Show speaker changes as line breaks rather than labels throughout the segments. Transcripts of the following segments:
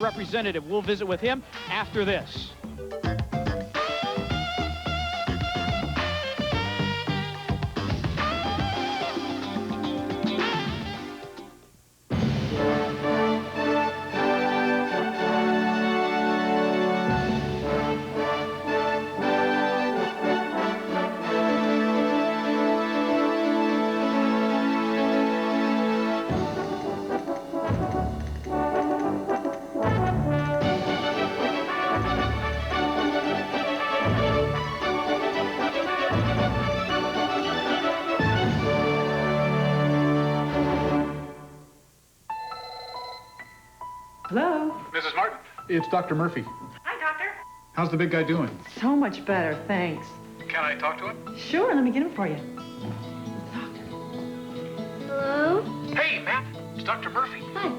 representative. We'll visit with him after this.
Hello?
Mrs. Martin. It's Dr. Murphy.
Hi, Doctor.
How's the big guy doing?
So much better, thanks.
Can I talk to him?
Sure, let me get him for you. Doctor.
Hello?
Hey, Matt. It's Dr. Murphy.
Hi.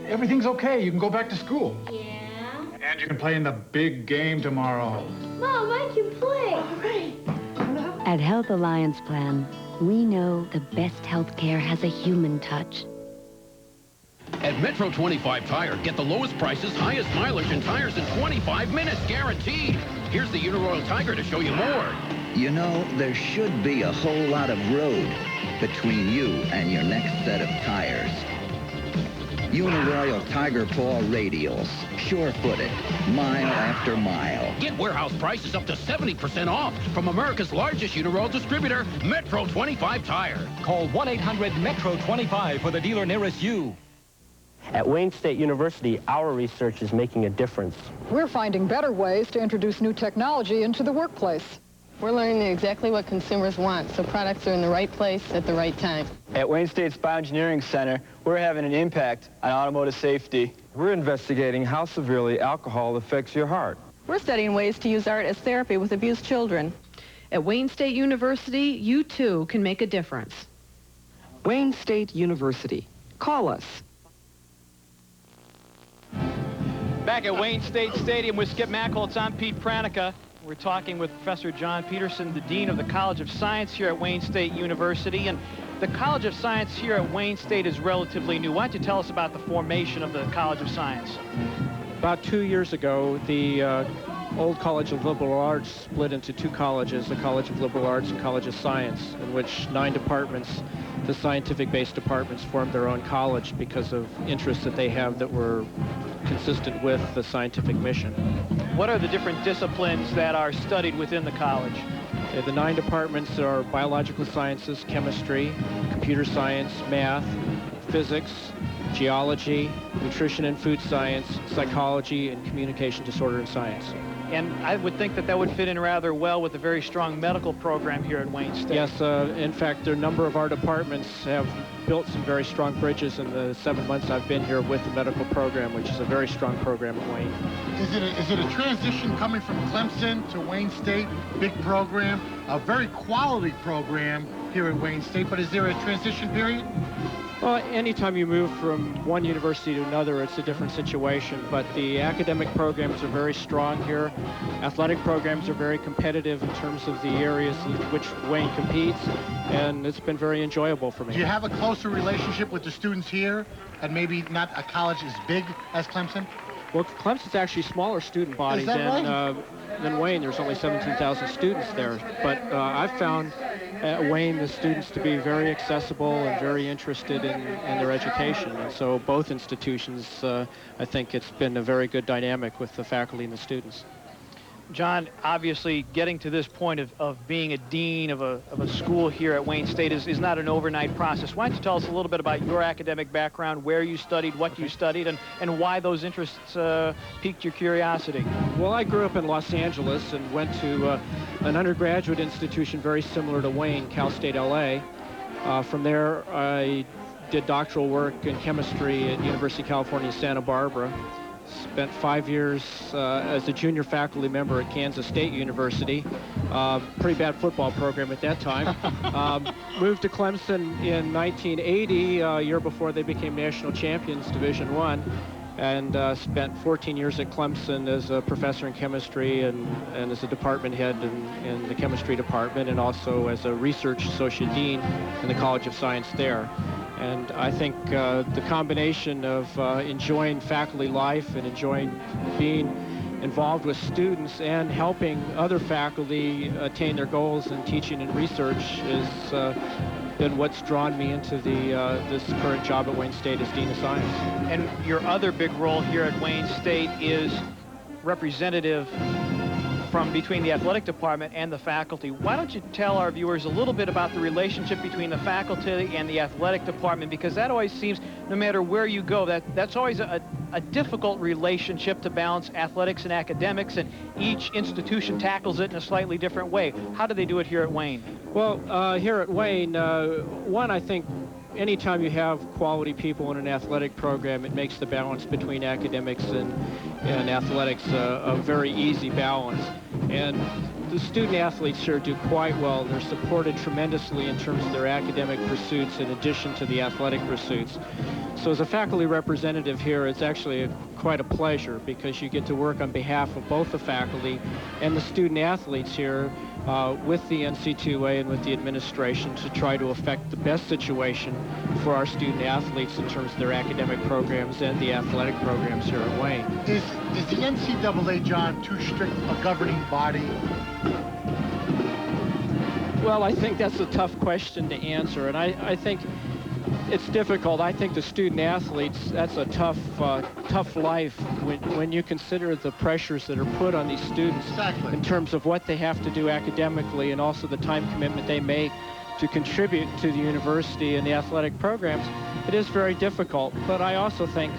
Everything's okay. You can go back to school.
Yeah?
And you can play in the big game tomorrow.
Mom, I can play.
All right. Hello?
At Health Alliance Plan, we know the best health care has a human touch.
At Metro 25 Tire, get the lowest prices, highest mileage, and tires in 25 minutes, guaranteed. Here's the Uniroyal Tiger to show you more.
You know, there should be a whole lot of road between you and your next set of tires. Uniroyal Tiger Paw radials, sure-footed, mile after mile.
Get warehouse prices up to 70% off from America's largest Uniroyal distributor, Metro 25 Tire.
Call 1-800-METRO-25 for the dealer nearest you.
At Wayne State University, our research is making a difference.
We're finding better ways to introduce new technology into the workplace.
We're learning exactly what consumers want, so products are in the right place at the right time.
At Wayne State's Bioengineering Center, we're having an impact on automotive safety.
We're investigating how severely alcohol affects your heart.
We're studying ways to use art as therapy with abused children.
At Wayne State University, you too can make a difference.
Wayne State University. Call us.
Back at Wayne State Stadium with Skip Macholtz, I'm Pete Pranica. We're talking with Professor John Peterson, the Dean of the College of Science here at Wayne State University. And the College of Science here at Wayne State is relatively new. Why don't you tell us about the formation of the College of Science?
About 2 years ago, the old College of Liberal Arts split into two colleges, the College of Liberal Arts and College of Science, in which 9 departments, the scientific-based departments, formed their own college because of interests that they have that were consistent with the scientific mission.
What are the different disciplines that are studied within the college?
The 9 departments are biological sciences, chemistry, computer science, math, physics, geology, nutrition and food science, psychology, and communication disorder and science.
And I would think that that would fit in rather well with a very strong medical program here at Wayne State.
Yes, in fact, a number of our departments have built some very strong bridges in the 7 months I've been here with the medical program, which is a very strong program at Wayne.
Is it a transition coming from Clemson to Wayne State? Big program, a very quality program here at Wayne State, but is there a transition period?
Well, anytime you move from one university to another, it's a different situation, but the academic programs are very strong here. Athletic programs are very competitive in terms of the areas in which Wayne competes, and it's been very enjoyable for me.
Do you have a closer relationship with the students here, and maybe not a college as big as Clemson?
Well, Clemson's actually smaller student body than Wayne. There's only 17,000 students there, but I've found at Wayne the students to be very accessible and very interested in their education. And so both institutions, I think it's been a very good dynamic with the faculty and the students.
John, obviously getting to this point of being a dean of a school here at Wayne State is not an overnight process. Why don't you tell us a little bit about your academic background, where you studied, what you studied, and why those interests piqued your curiosity?
Well, I grew up in Los Angeles and went to an undergraduate institution very similar to Wayne, Cal State LA. From there, I did doctoral work in chemistry at University of California, Santa Barbara. Spent 5 years as a junior faculty member at Kansas State University. Pretty bad football program at that time. Moved to Clemson in 1980, a year before they became national champions, Division I, and spent 14 years at Clemson as a professor in chemistry and as a department head in the chemistry department, and also as a research associate dean in the College of Science there. And I think the combination of enjoying faculty life and enjoying being involved with students and helping other faculty attain their goals in teaching and research has been what's drawn me into this current job at Wayne State as Dean of Science.
And your other big role here at Wayne State is representative from between the athletic department and the faculty. Why don't you tell our viewers a little bit about the relationship between the faculty and the athletic department, because that always seems, no matter where you go, that's always a difficult relationship to balance athletics and academics, and each institution tackles it in a slightly different way. How do they do it here at Wayne?
Well, here at Wayne, one, I think anytime you have quality people in an athletic program, it makes the balance between academics and athletics a very easy balance. And the student athletes here do quite well. They're supported tremendously in terms of their academic pursuits in addition to the athletic pursuits. So as a faculty representative here, it's actually quite a pleasure, because you get to work on behalf of both the faculty and the student athletes here with the NC2A and with the administration to try to affect the best situation for our student athletes in terms of their academic programs and the athletic programs here at Wayne.
Is the NCAA, John, too strict a governing body?
Well, I think that's a tough question to answer, and I think it's difficult. I think the student athletes, that's a tough life when you consider the pressures that are put on these students in terms of what they have to do academically and also the time commitment they make to contribute to the university and the athletic programs. It is very difficult, but I also think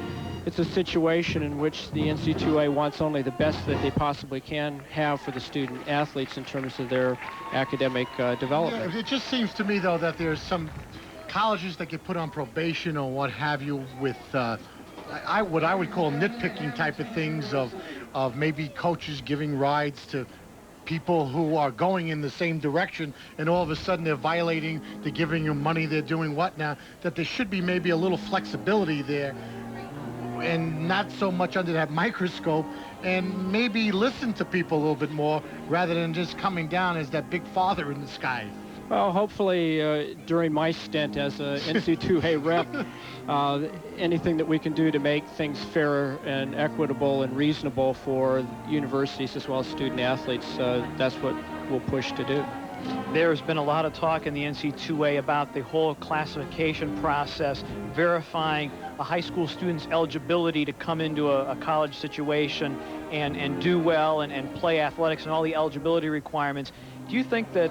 it's a situation in which the NC2A wants only the best that they possibly can have for the student athletes in terms of their academic development.
Yeah, it just seems to me, though, that there's some colleges that get put on probation or what have you with what I would call nitpicking type of things of maybe coaches giving rides to people who are going in the same direction, and all of a sudden they're violating, they're giving them money, they're doing what now, that there should be maybe a little flexibility there and not so much under that microscope, and maybe listen to people a little bit more rather than just coming down as that big father in the sky.
Well, hopefully during my stint as a NC2A rep, anything that we can do to make things fair and equitable and reasonable for universities as well as student athletes, that's what we'll push to do.
There's been a lot of talk in the NC2A about the whole classification process, verifying a high school student's eligibility to come into a college situation and do well and play athletics and all the eligibility requirements. Do you think that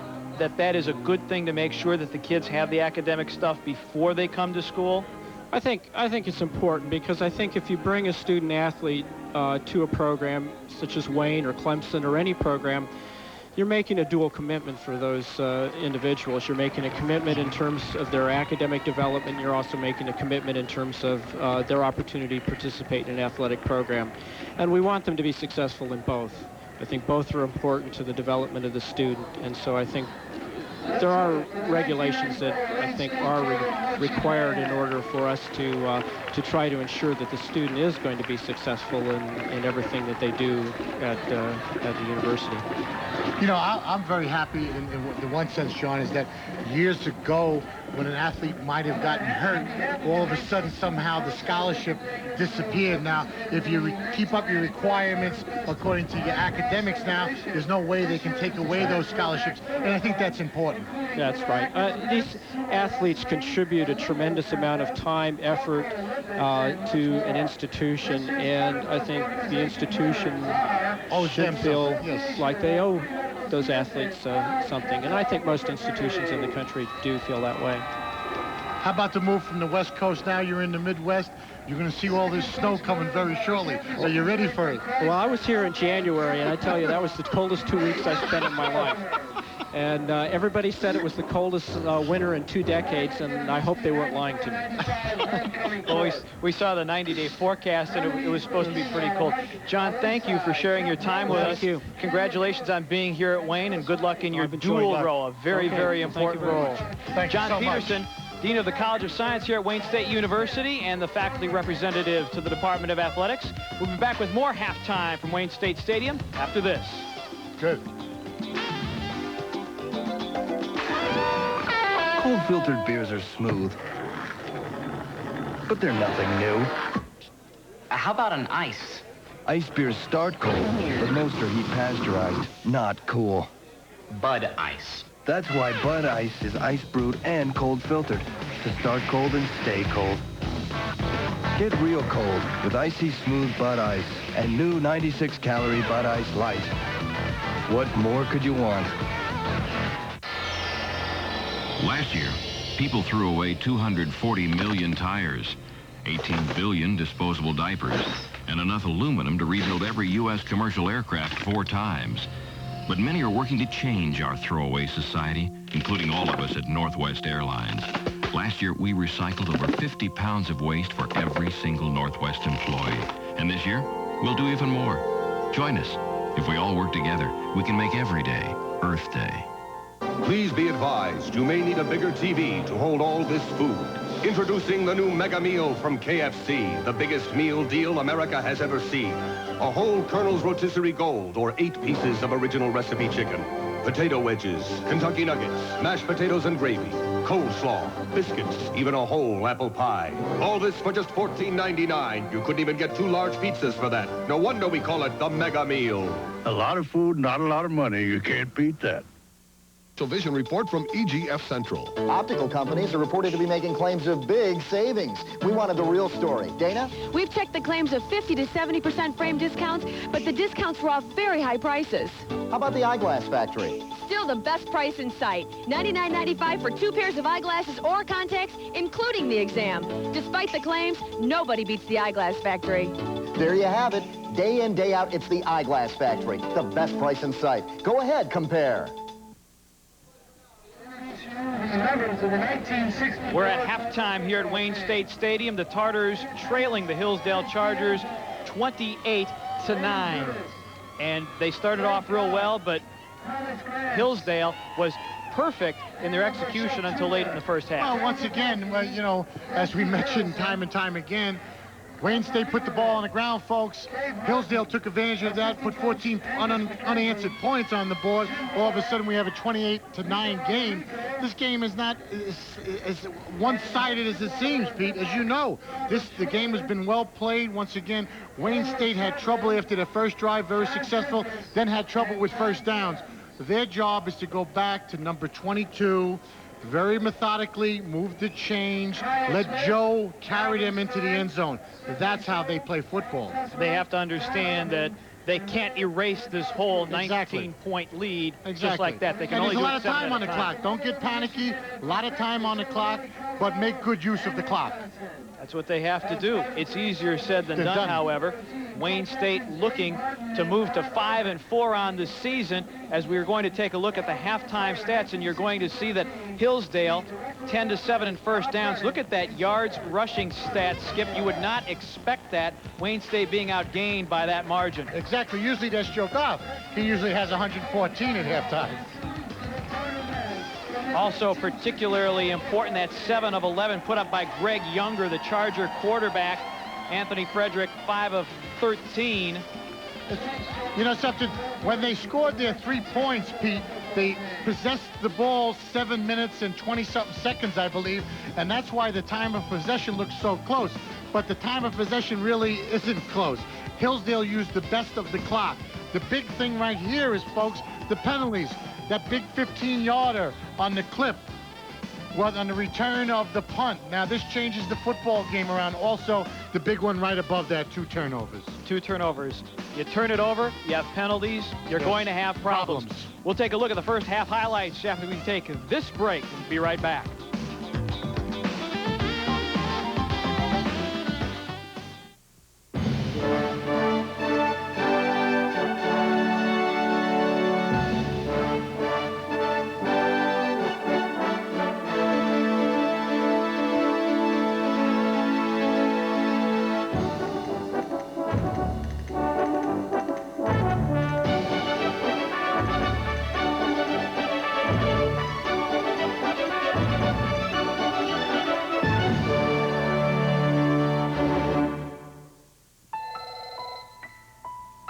is a good thing to make sure that the kids have the academic stuff before they come to school?
I think it's important, because I think if you bring a student athlete to a program such as Wayne or Clemson or any program, you're making a dual commitment for those individuals. You're making a commitment in terms of their academic development. You're also making a commitment in terms of their opportunity to participate in an athletic program. And we want them to be successful in both. I think both are important to the development of the student, and so I think there are regulations that I think are required in order for us to try to ensure that the student is going to be successful in everything that they do at the university.
You know, I'm very happy in the one sense, John, is that years ago, when an athlete might have gotten hurt, all of a sudden somehow the scholarship disappeared. Now, if you keep up your requirements according to your academics now, there's no way they can take away those scholarships, and I think that's important.
That's right. These athletes contribute a tremendous amount of time, effort to an institution, and I think the institution should feel like they owe those athletes something, and I think most institutions in the country do feel that way.
How about the move from the West Coast? Now you're in the Midwest. You're going to see all this snow coming very shortly. Are you ready for it?
Well, I was here in January, and I tell you, that was the coldest 2 weeks I spent in my life. And everybody said it was the coldest winter in 2 decades, and I hope they weren't lying to me.
Well, we saw the 90-day forecast, and it was supposed to be pretty cold. John, thank you for sharing your time with us.
Thank you.
Congratulations on being here at Wayne, and good luck in your dual role, a very, very important role. John Peterson, Dean of the College of Science here at Wayne State University and the faculty representative to the Department of Athletics. We'll be back with more halftime from Wayne State Stadium after this.
Good.
Cold filtered beers are smooth,
but they're nothing new.
How about an ice?
Ice beers start cold, but most are heat pasteurized. Not cool.
Bud Ice.
That's why Bud Ice is ice brewed and cold filtered to start cold and stay cold. Get real cold with icy smooth Bud Ice and new 96-calorie Bud Ice Light. What more could you want?
Last year, people threw away 240 million tires, 18 billion disposable diapers, and enough aluminum to rebuild every U.S. commercial aircraft 4 times. But many are working to change our throwaway society, including all of us at Northwest Airlines. Last year, we recycled over 50 pounds of waste for every single Northwest employee. And this year, we'll do even more. Join us. If we all work together, we can make every day Earth Day.
Please be advised, you may need a bigger TV to hold all this food. Introducing the new Mega Meal from KFC, the biggest meal deal America has ever seen. A whole Colonel's Rotisserie Gold, or 8 pieces of original recipe chicken. Potato wedges, Kentucky nuggets, mashed potatoes and gravy, coleslaw, biscuits, even a whole apple pie. All this for just $14.99. You couldn't even get 2 large pizzas for that. No wonder we call it the Mega Meal.
A lot of food, not a lot of money. You can't beat that.
Vision report from EGF Central.
Optical companies are reported to be making claims of big savings. We wanted the real story. Dana?
We've checked the claims of 50 to 70% frame discounts, but the discounts were off very high prices.
How about the Eyeglass Factory?
Still the best price in sight. $99.95 for 2 pairs of eyeglasses or contacts, including the exam. Despite the claims, nobody beats the Eyeglass Factory.
There you have it. Day in, day out, it's the Eyeglass Factory. The best price in sight. Go ahead, compare.
We're at halftime here at Wayne State Stadium. The Tartars trailing the Hillsdale Chargers 28-9. And they started off real well, but Hillsdale was perfect in their execution until late in the first half.
Well, once again, you know, as we mentioned time and time again, Wayne State put the ball on the ground, folks. Hillsdale took advantage of that, put 14 unanswered points on the board. All of a sudden, we have a 28-9 game. This game is not as one-sided as it seems, Pete. As you know, the game has been well played. Once again, Wayne State had trouble after the first drive, very successful, then had trouble with first downs. Their job is to go back to number 22, very methodically move the change, let Joe carry them into the end zone. That's how they play football.
They have to understand that they can't erase this whole 19-point lead just like that. They can only do it 7 at a time.
There's a lot of time on the clock. Don't get panicky. A lot of time on the clock, but make good use of the clock.
That's what they have to do. It's easier said than done, however. Wayne State looking to move to 5-4 on the season, as we are going to take a look at the halftime stats, and you're going to see that Hillsdale 10-7 in first downs. Look at that yards rushing stat, Skip. You would not expect that, Wayne State being outgained by that margin.
Exactly. Usually that's Joe Goff. He usually has 114 at halftime.
Also particularly important, that 7 of 11 put up by Greg Younger, the Charger quarterback. Anthony Frederick, 5 of 13.
You know something? When they scored their 3 points, Pete, they possessed the ball 7 minutes and 20-something seconds, I believe, and that's why the time of possession looks so close. But the time of possession really isn't close. Hillsdale used the best of the clock. The big thing right here is, folks, the penalties. That big 15-yarder on the clip was on the return of the punt. Now, this changes the football game around. Also, the big one right above that, 2 turnovers.
2 turnovers. You turn it over, you have penalties, you're going to have problems. We'll take a look at the first half highlights after we take this break and be right back.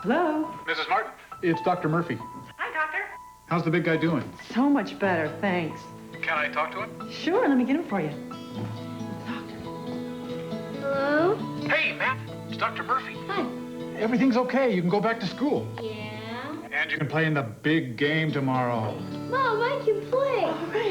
Hello?
Mrs. Martin, it's Dr. Murphy.
Hi, Doctor.
How's the big guy doing?
So much better, thanks.
Can I talk to him?
Sure, let me get him for you.
Dr. Murphy.
Hi.
Everything's okay. You can go back to school.
Yeah?
And you can play in the big game tomorrow.
Mom, I can play.